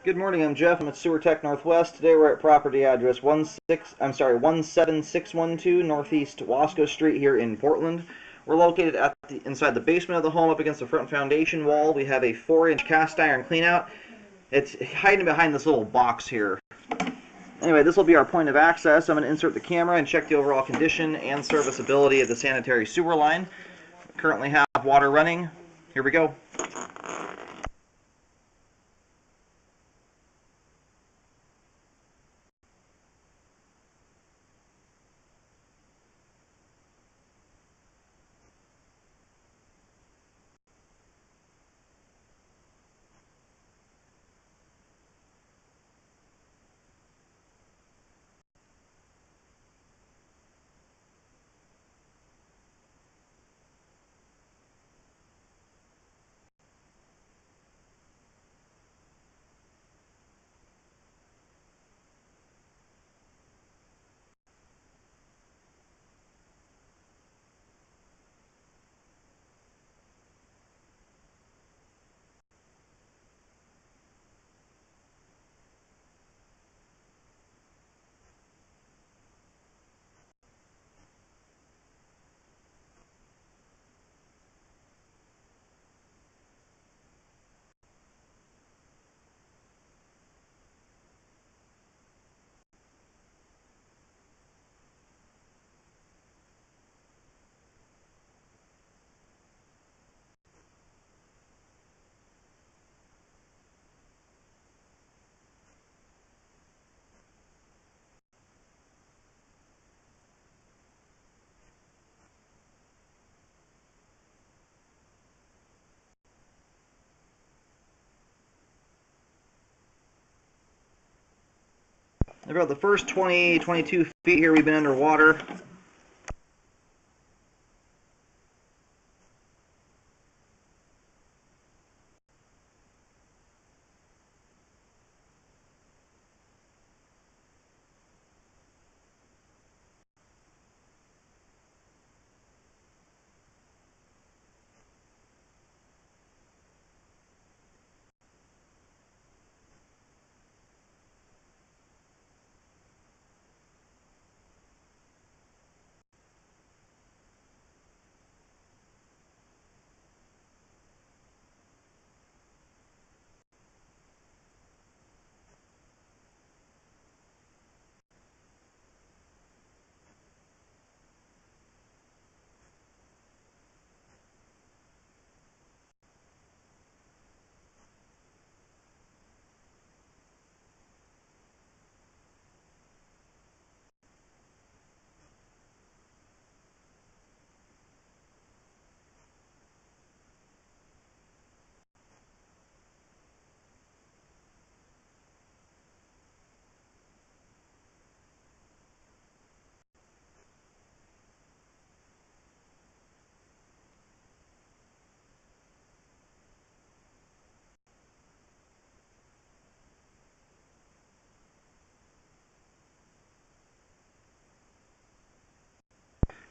Good morning, I'm Jeff. I'm at Sewer Tech Northwest. Today we're at property address 17612 Northeast Wasco Street here in Portland. We're located inside the basement of the home up against the front foundation wall. We have a 4-inch cast iron cleanout. It's hiding behind this little box here. Anyway, this will be our point of access. I'm going to insert the camera and check the overall condition and serviceability of the sanitary sewer line. We currently have water running. Here we go. About the first 22 feet here, we've been underwater.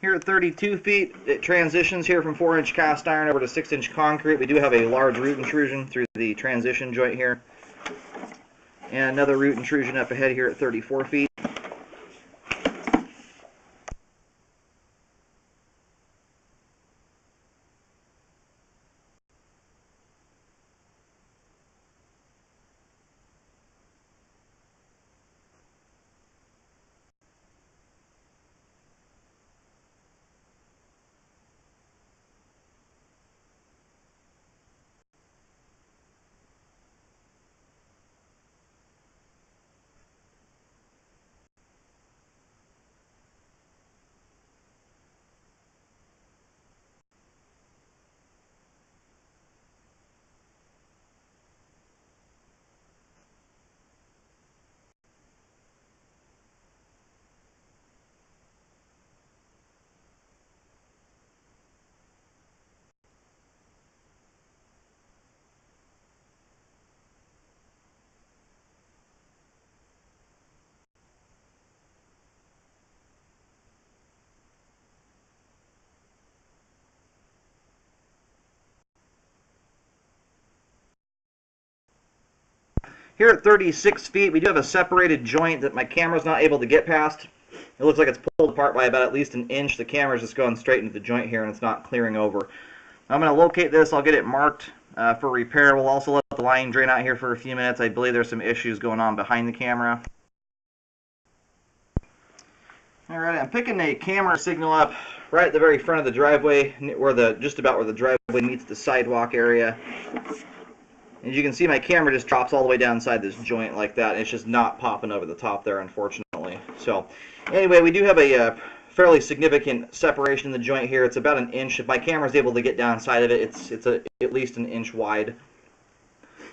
Here at 32 feet, it transitions here from 4-inch cast iron over to 6-inch concrete. We do have a large root intrusion through the transition joint here. And another root intrusion up ahead here at 34 feet. Here at 36 feet, we do have a separated joint that my camera's not able to get past. It looks like it's pulled apart by about at least an inch. The camera's just going straight into the joint here, and it's not clearing over. I'm going to locate this. I'll get it marked for repair. We'll also let the line drain out here for a few minutes. I believe there's some issues going on behind the camera. Alright, I'm picking a camera signal up right at the very front of the driveway, where just about where the driveway meets the sidewalk area. As you can see, my camera just drops all the way down inside this joint like that, and it's just not popping over the top there, unfortunately. So, anyway, we do have a fairly significant separation in the joint here. It's about an inch. If my camera's able to get down inside of it, it's at least an inch wide.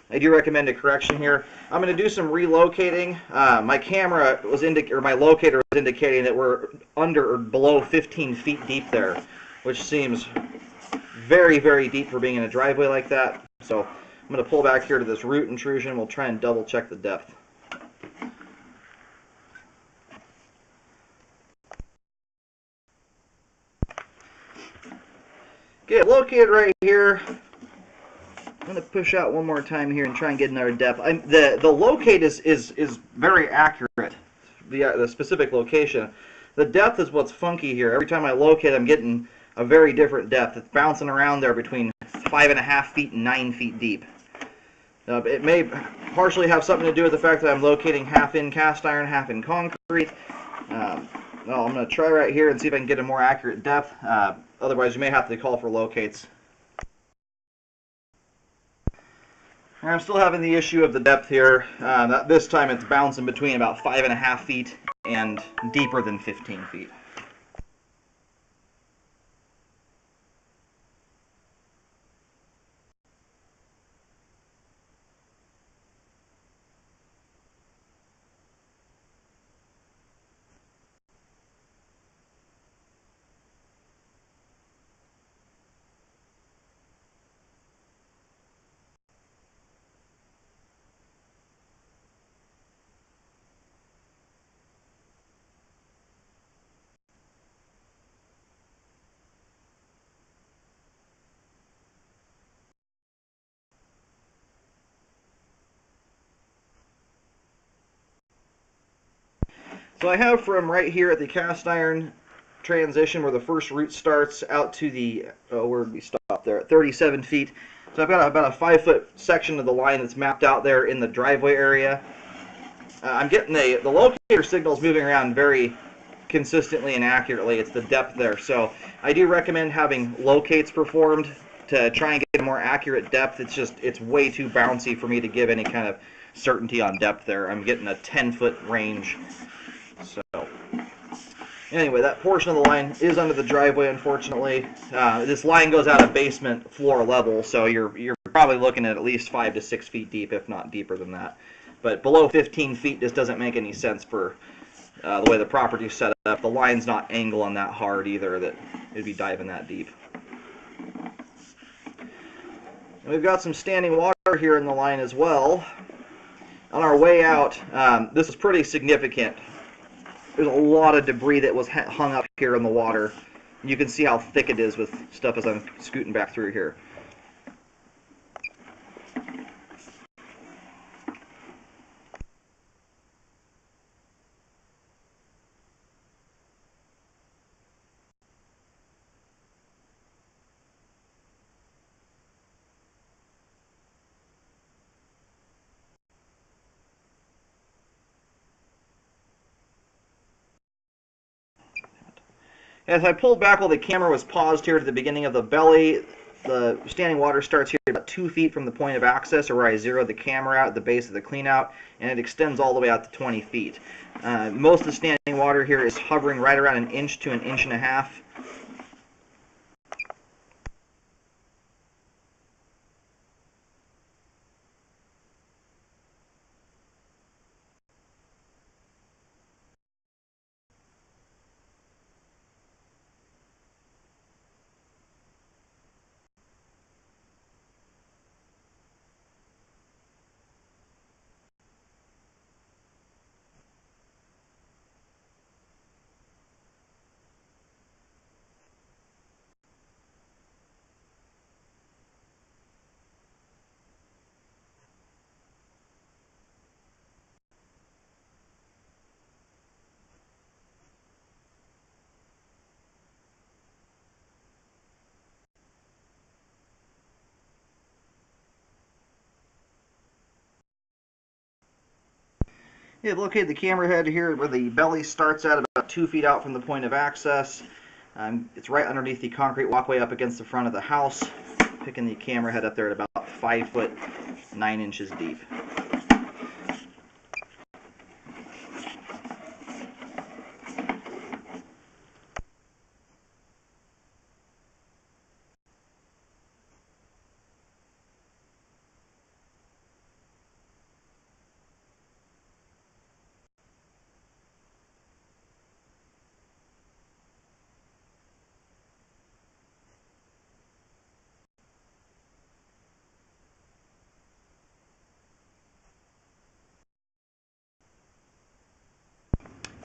I do recommend a correction here. I'm going to do some relocating. My camera was my locator was indicating that we're under or below 15 feet deep there, which seems very, very deep for being in a driveway like that. So I'm going to pull back here to this root intrusion. We'll try and double check the depth. Okay, located right here. I'm going to push out one more time here and try and get another depth. The locate is very accurate, the specific location. The depth is what's funky here. Every time I locate, I'm getting a very different depth. It's bouncing around there between 5.5 feet and 9 feet deep. It may partially have something to do with the fact that I'm locating half in cast iron, half in concrete. Well, I'm going to try right here and see if I can get a more accurate depth. Otherwise, you may have to call for locates. I'm still having the issue of the depth here. This time it's bouncing between about 5.5 feet and deeper than 15 feet. So I have from right here at the cast iron transition where the first root starts out to the, where did we stop there, at 37 feet. So I've got about a 5-foot section of the line that's mapped out there in the driveway area. I'm getting the locator signals moving around very consistently and accurately. It's the depth there. So I do recommend having locates performed to try and get a more accurate depth. It's way too bouncy for me to give any kind of certainty on depth there. I'm getting a 10-foot range. So anyway, that portion of the line is under the driveway, unfortunately. This line goes out of basement floor level, so you're probably looking at least 5 to 6 feet deep, if not deeper than that. But below 15 feet just doesn't make any sense for the way the property is set up. The line's not angling that hard either that it'd be diving that deep. And we've got some standing water here in the line as well. On our way out, this is pretty significant. There's a lot of debris that was hung up here in the water. You can see how thick it is with stuff as I'm scooting back through here. As I pulled back while the camera was paused here at the beginning of the belly, the standing water starts here about 2 feet from the point of access, or where I zeroed the camera out at the base of the cleanout, and it extends all the way out to 20 feet. Most of the standing water here is hovering right around an inch to an inch and a half. Yeah, I've located the camera head here where the belly starts at, about 2 feet out from the point of access. It's right underneath the concrete walkway up against the front of the house. Picking the camera head up there at about 5 foot 9 inches deep.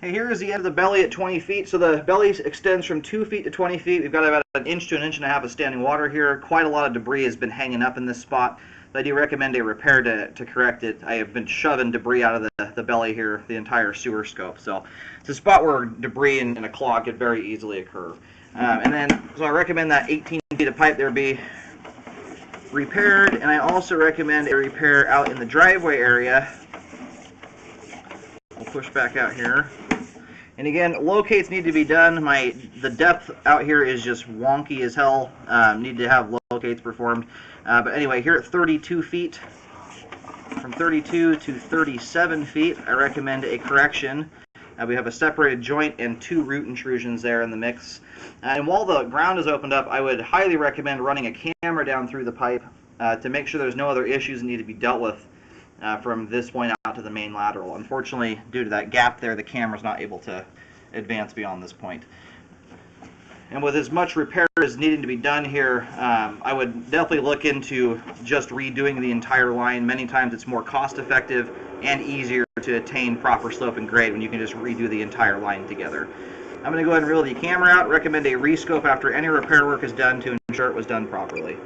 Hey, here is the end of the belly at 20 feet. So the belly extends from 2 feet to 20 feet. We've got about an inch to an inch and a half of standing water here. Quite a lot of debris has been hanging up in this spot. I do recommend a repair to correct it. I have been shoving debris out of the belly here, the entire sewer scope. So it's a spot where debris and a clog could very easily occur. So I recommend that 18 feet of pipe there be repaired. And I also recommend a repair out in the driveway area. We'll push back out here. And again, locates need to be done. The depth out here is just wonky as hell. Need to have locates performed. But anyway, here at 32 feet, from 32 to 37 feet, I recommend a correction. We have a separated joint and 2 root intrusions there in the mix. And while the ground is opened up, I would highly recommend running a camera down through the pipe to make sure there's no other issues that need to be dealt with from this point out to the main lateral. Unfortunately, due to that gap there, the camera's not able to advance beyond this point. And with as much repair as needing to be done here, I would definitely look into just redoing the entire line. Many times it's more cost effective and easier to attain proper slope and grade when you can just redo the entire line together. I'm going to go ahead and reel the camera out. Recommend a rescope after any repair work is done to ensure it was done properly.